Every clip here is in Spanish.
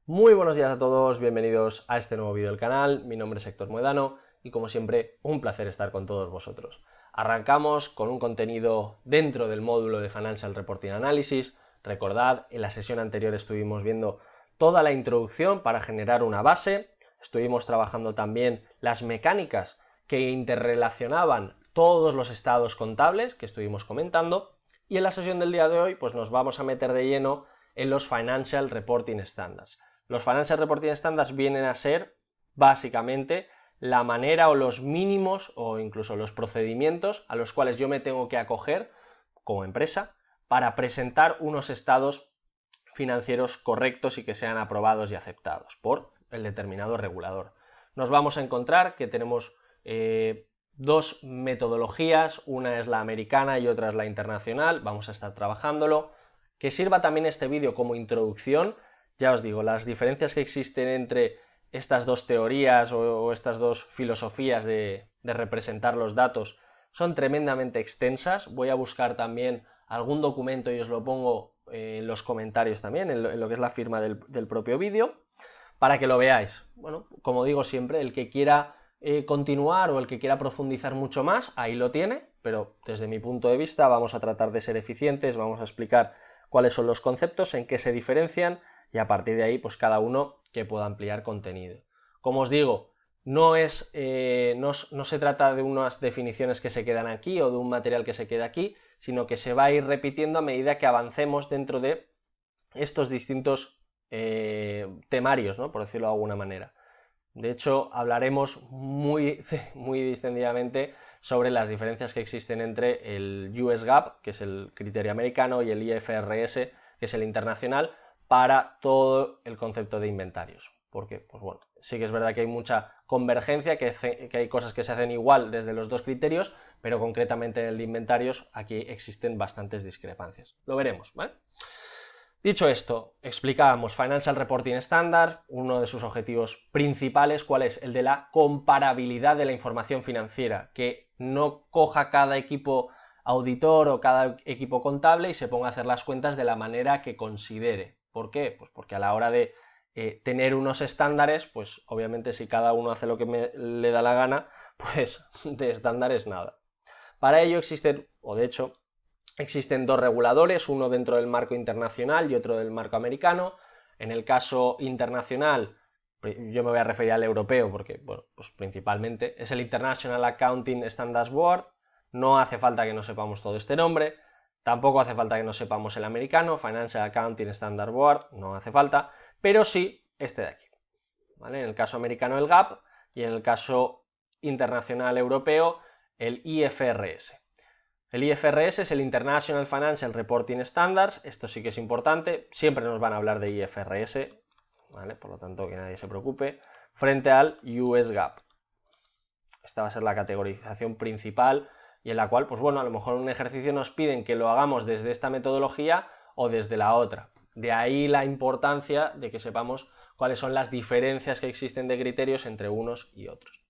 Muy buenos días a todos, bienvenidos a este nuevo vídeo del canal. Mi nombre es Héctor Moedano y como siempre un placer estar con todos vosotros. Arrancamos con un contenido dentro del módulo de Financial Reporting Analysis. Recordad, en la sesión anterior estuvimos viendo toda la introducción para generar una base, estuvimos trabajando también las mecánicas que interrelacionaban todos los estados contables que estuvimos comentando, y en la sesión del día de hoy pues nos vamos a meter de lleno en los Financial Reporting Standards. Los Financial Reporting Standards vienen a ser básicamente la manera o los mínimos o incluso los procedimientos a los cuales yo me tengo que acoger como empresa para presentar unos estados financieros correctos y que sean aprobados y aceptados por el determinado regulador. Nos vamos a encontrar que tenemos dos metodologías, una es la americana y otra es la internacional, vamos a estar trabajándolo. Que sirva también este vídeo como introducción. Ya os digo, las diferencias que existen entre estas dos teorías o estas dos filosofías de representar los datos son tremendamente extensas. Voy a buscar también algún documento y os lo pongo en los comentarios también, en lo que es la firma del propio vídeo, para que lo veáis. Bueno, como digo siempre, el que quiera continuar o el que quiera profundizar mucho más, ahí lo tiene, pero desde mi punto de vista vamos a tratar de ser eficientes, vamos a explicar cuáles son los conceptos, en qué se diferencian, y a partir de ahí pues cada uno que pueda ampliar contenido. Como os digo, no se trata de unas definiciones que se quedan aquí o de un material que se queda aquí, sino que se va a ir repitiendo a medida que avancemos dentro de estos distintos temarios, ¿no? Por decirlo de alguna manera. De hecho, hablaremos muy distendidamente sobre las diferencias que existen entre el US GAAP, que es el criterio americano, y el IFRS, que es el internacional, para todo el concepto de inventarios. Porque, pues bueno, sí que es verdad que hay mucha convergencia, que hay cosas que se hacen igual desde los dos criterios, pero concretamente en el de inventarios aquí existen bastantes discrepancias. Lo veremos, ¿vale? Dicho esto, explicábamos Financial Reporting Standard, uno de sus objetivos principales, ¿cuál es? El de la comparabilidad de la información financiera, que no coja cada equipo auditor o cada equipo contable y se ponga a hacer las cuentas de la manera que considere. ¿Por qué? Pues porque a la hora de tener unos estándares, pues obviamente si cada uno hace lo que le da la gana, pues de estándares nada. Para ello existen, o de hecho, existen dos reguladores, uno dentro del marco internacional y otro del marco americano. En el caso internacional, yo me voy a referir al europeo porque, bueno, pues principalmente es el International Accounting Standards Board. No hace falta que no sepamos todo este nombre, tampoco hace falta que no sepamos el americano, Financial Accounting Standards Board, no hace falta, pero sí este de aquí, ¿vale? En el caso americano el GAAP y en el caso internacional europeo el IFRS. El IFRS es el International Financial Reporting Standards, esto sí que es importante, siempre nos van a hablar de IFRS, ¿vale? Por lo tanto que nadie se preocupe, frente al US GAAP. Esta va a ser la categorización principal y en la cual, pues bueno, a lo mejor en un ejercicio nos piden que lo hagamos desde esta metodología o desde la otra. De ahí la importancia de que sepamos cuáles son las diferencias que existen de criterios entre unos y otros.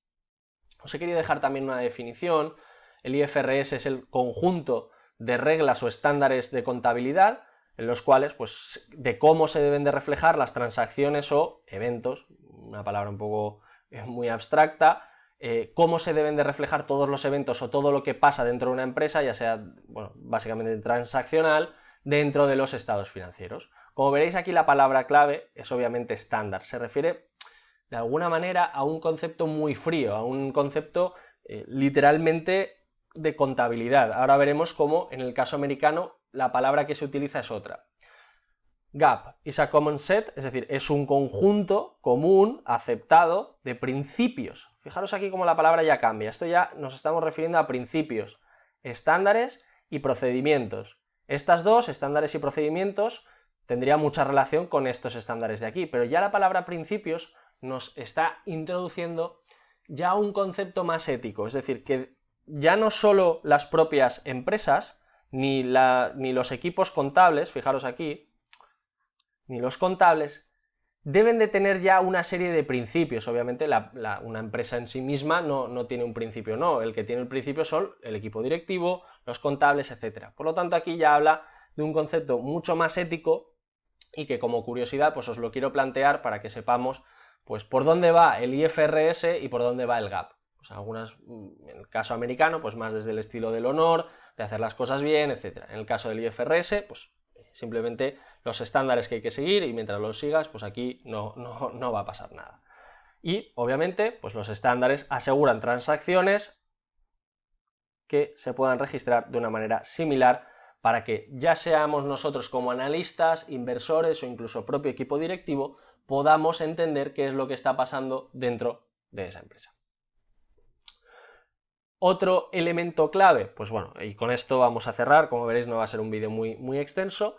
Os he querido dejar también una definición. El IFRS es el conjunto de reglas o estándares de contabilidad en los cuales, pues, de cómo se deben de reflejar las transacciones o eventos, una palabra un poco muy abstracta, cómo se deben de reflejar todos los eventos o todo lo que pasa dentro de una empresa, ya sea, bueno, básicamente transaccional, dentro de los estados financieros. Como veréis aquí la palabra clave es obviamente estándar, se refiere de alguna manera a un concepto muy frío, a un concepto literalmente de contabilidad. Ahora veremos cómo en el caso americano la palabra que se utiliza es otra. GAAP is a common set, es decir, es un conjunto común, aceptado, de principios. Fijaros aquí cómo la palabra ya cambia. Esto ya nos estamos refiriendo a principios, estándares y procedimientos. Estas dos, estándares y procedimientos, tendrían mucha relación con estos estándares de aquí, pero ya la palabra principios nos está introduciendo ya un concepto más ético, es decir, que ya no solo las propias empresas, ni los equipos contables, fijaros aquí, ni los contables, deben de tener ya una serie de principios. Obviamente una empresa en sí misma no tiene un principio, no, el que tiene el principio son el equipo directivo, los contables, etc. Por lo tanto aquí ya habla de un concepto mucho más ético y que como curiosidad pues os lo quiero plantear para que sepamos pues por dónde va el IFRS y por dónde va el GAAP. Pues algunas, en el caso americano, pues más desde el estilo del honor, de hacer las cosas bien, etc. En el caso del IFRS, pues simplemente los estándares que hay que seguir y mientras los sigas, pues aquí no va a pasar nada. Y obviamente, pues los estándares aseguran transacciones que se puedan registrar de una manera similar para que ya seamos nosotros como analistas, inversores o incluso propio equipo directivo podamos entender qué es lo que está pasando dentro de esa empresa. Otro elemento clave, pues bueno, y con esto vamos a cerrar, como veréis no va a ser un vídeo muy extenso,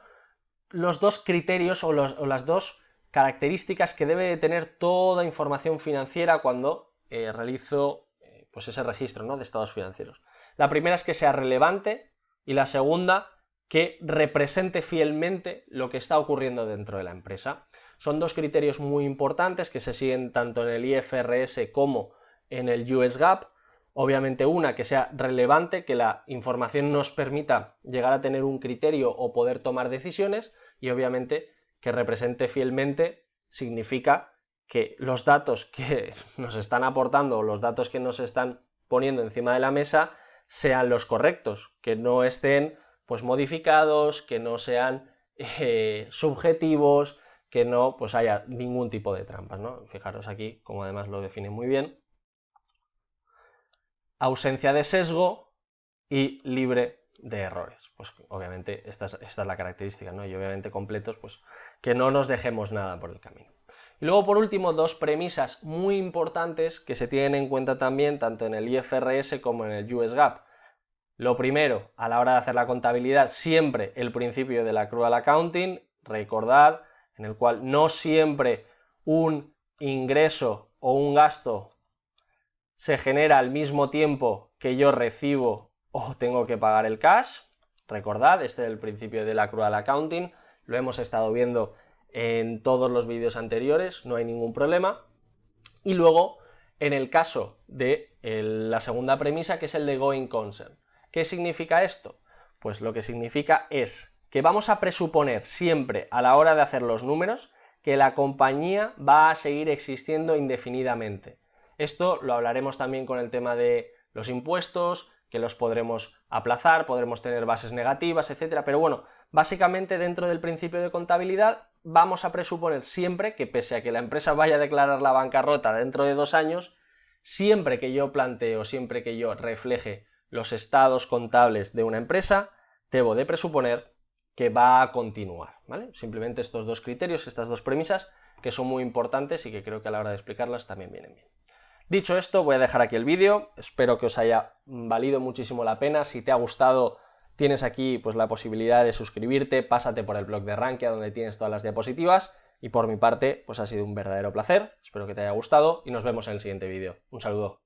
los dos criterios o las dos características que debe de tener toda información financiera cuando realizo pues ese registro, ¿no?, de estados financieros. La primera es que sea relevante y la segunda que represente fielmente lo que está ocurriendo dentro de la empresa. Son dos criterios muy importantes que se siguen tanto en el IFRS como en el US GAAP. Obviamente una que sea relevante, que la información nos permita llegar a tener un criterio o poder tomar decisiones, y obviamente que represente fielmente significa que los datos que nos están aportando o los datos que nos están poniendo encima de la mesa sean los correctos, que no estén pues modificados, que no sean subjetivos, que no pues haya ningún tipo de trampas, ¿no? Fijaros aquí como además lo define muy bien. Ausencia de sesgo y libre de errores. Pues obviamente esta es la característica, ¿no? Y obviamente completos, pues que no nos dejemos nada por el camino. Y luego por último, dos premisas muy importantes que se tienen en cuenta también tanto en el IFRS como en el US GAAP. Lo primero, a la hora de hacer la contabilidad, siempre el principio del accrual accounting, recordad, en el cual no siempre un ingreso o un gasto se genera al mismo tiempo que yo recibo o tengo que pagar el cash. Recordad, este es el principio del accrual accounting, lo hemos estado viendo en todos los vídeos anteriores, no hay ningún problema. Y luego, en el caso de la segunda premisa, que es el de going concern. ¿Qué significa esto? Pues lo que significa es que vamos a presuponer siempre a la hora de hacer los números que la compañía va a seguir existiendo indefinidamente. Esto lo hablaremos también con el tema de los impuestos, que los podremos aplazar, podremos tener bases negativas, etcétera. Pero bueno, básicamente dentro del principio de contabilidad vamos a presuponer siempre que pese a que la empresa vaya a declarar la bancarrota dentro de 2 años, siempre que yo planteo, siempre que yo refleje los estados contables de una empresa, debo de presuponer que va a continuar, ¿vale? Simplemente estos dos criterios, estas dos premisas, que son muy importantes y que creo que a la hora de explicarlas también vienen bien. Dicho esto, voy a dejar aquí el vídeo, espero que os haya valido muchísimo la pena. Si te ha gustado, tienes aquí pues la posibilidad de suscribirte, pásate por el blog de Rankia donde tienes todas las diapositivas, y por mi parte pues ha sido un verdadero placer, espero que te haya gustado y nos vemos en el siguiente vídeo. Un saludo.